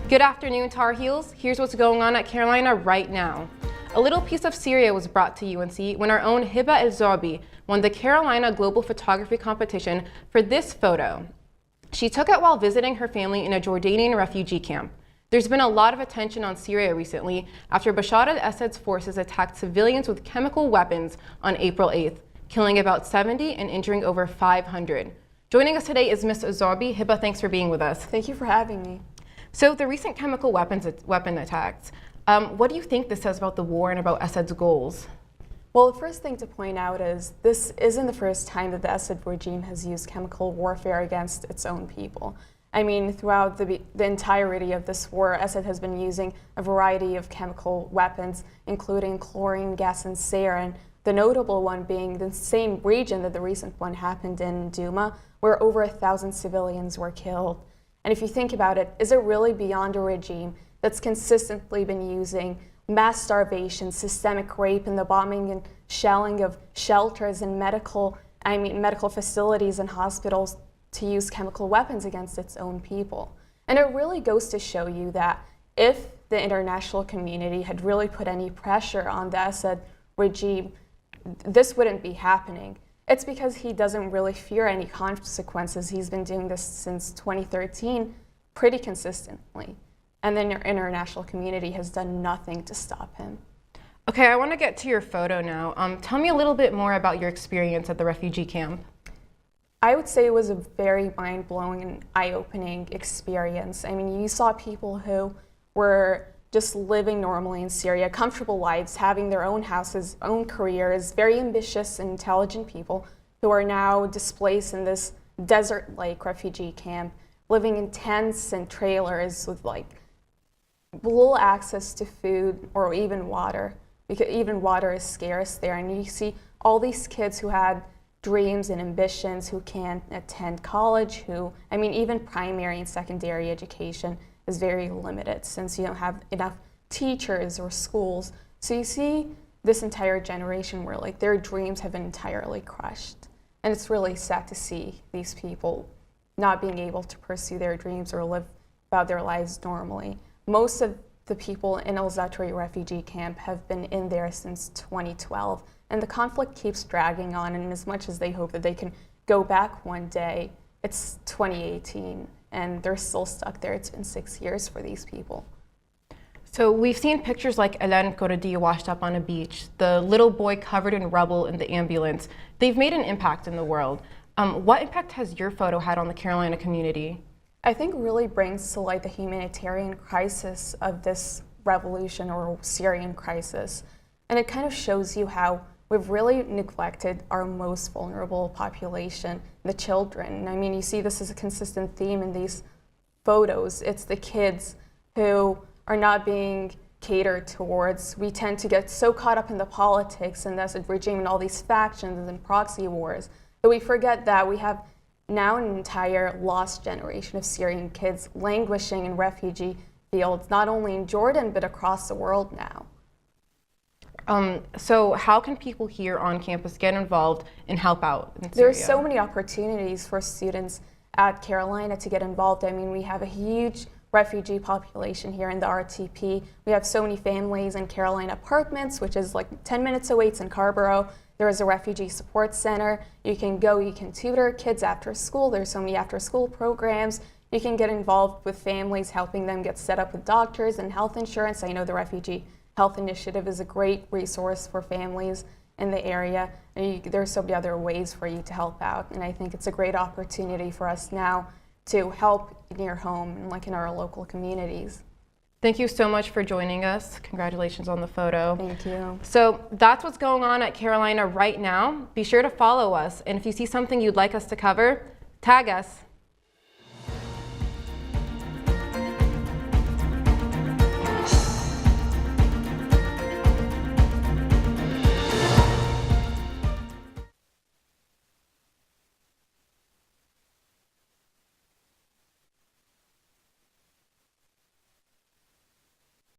Good afternoon, Tar Heels. Here's what's going on at Carolina right now. A little piece of Syria was brought to UNC when our own Hiba El-Zoabi won the Carolina Global Photography Competition for this photo. She took it while visiting her family in a Jordanian refugee camp. There's been a lot of attention on Syria recently after Bashar al-Assad's forces attacked civilians with chemical weapons on April 8th, killing about 70 and injuring over 500. Joining us today is Ms. El-Zoabi. Hiba, thanks for being with us. Thank you for having me. So the recent chemical weapon attacks, what do you think this says about the war and about Assad's goals? Well, the first thing to point out is this isn't the first time that the Assad regime has used chemical warfare against its own people. I mean, throughout the entirety of this war, Assad has been using a variety of chemical weapons, including chlorine gas and sarin, the notable one being the same region that the recent one happened in Douma, where over 1,000 civilians were killed. And if you think about it, is it really beyond a regime that's consistently been using mass starvation, systemic rape, and the bombing and shelling of shelters and medical facilities and hospitals to use chemical weapons against its own people? And it really goes to show you that if the international community had really put any pressure on the Assad regime, this wouldn't be happening. It's because he doesn't really fear any consequences. He's been doing this since 2013 pretty consistently. And the international community has done nothing to stop him. Okay, I want to get to your photo now. Tell me a little bit more about your experience at the refugee camp. I would say it was a very mind-blowing and eye-opening experience. I mean, you saw people who were just living normally in Syria, comfortable lives, having their own houses, own careers, very ambitious and intelligent people who are now displaced in this desert-like refugee camp, living in tents and trailers with like little access to food or even water, because even water is scarce there. And you see all these kids who had dreams and ambitions, who can't attend college, even primary and secondary education is very limited since you don't have enough teachers or schools. So you see this entire generation where like their dreams have been entirely crushed. And it's really sad to see these people not being able to pursue their dreams or live about their lives normally. Most of the people in al-Zatari refugee camp have been in there since 2012, and the conflict keeps dragging on, and as much as they hope that they can go back one day, it's 2018. And they're still stuck there. It's been 6 years for these people. So we've seen pictures like Elen Koradi washed up on a beach, the little boy covered in rubble in the ambulance. They've made an impact in the world. What impact has your photo had on the Carolina community? I think really brings to light the humanitarian crisis of this revolution or Syrian crisis. And it kind of shows you how we've really neglected our most vulnerable population, the children. I mean, you see this as a consistent theme in these photos. It's the kids who are not being catered towards. We tend to get so caught up in the politics and the Assad regime and all these factions and proxy wars that we forget that we have now an entire lost generation of Syrian kids languishing in refugee fields, not only in Jordan, but across the world now. So how can people here on campus get involved and help out in Syria? There's so many opportunities for students at Carolina to get involved. I mean, we have a huge refugee population here in the RTP. We have so many families in Carolina Apartments, which is like 10 minutes away. It's in Carborough. There is a refugee support center. You can go, you can tutor kids after school. There's so many after school programs. You can get involved with families, helping them get set up with doctors and health insurance. I know the Refugee Health Initiative is a great resource for families in the area. And there's so many other ways for you to help out. And I think it's a great opportunity for us now to help near home and like in our local communities. Thank you so much for joining us. Congratulations on the photo. Thank you. So that's what's going on at Carolina right now. Be sure to follow us. And if you see something you'd like us to cover, tag us.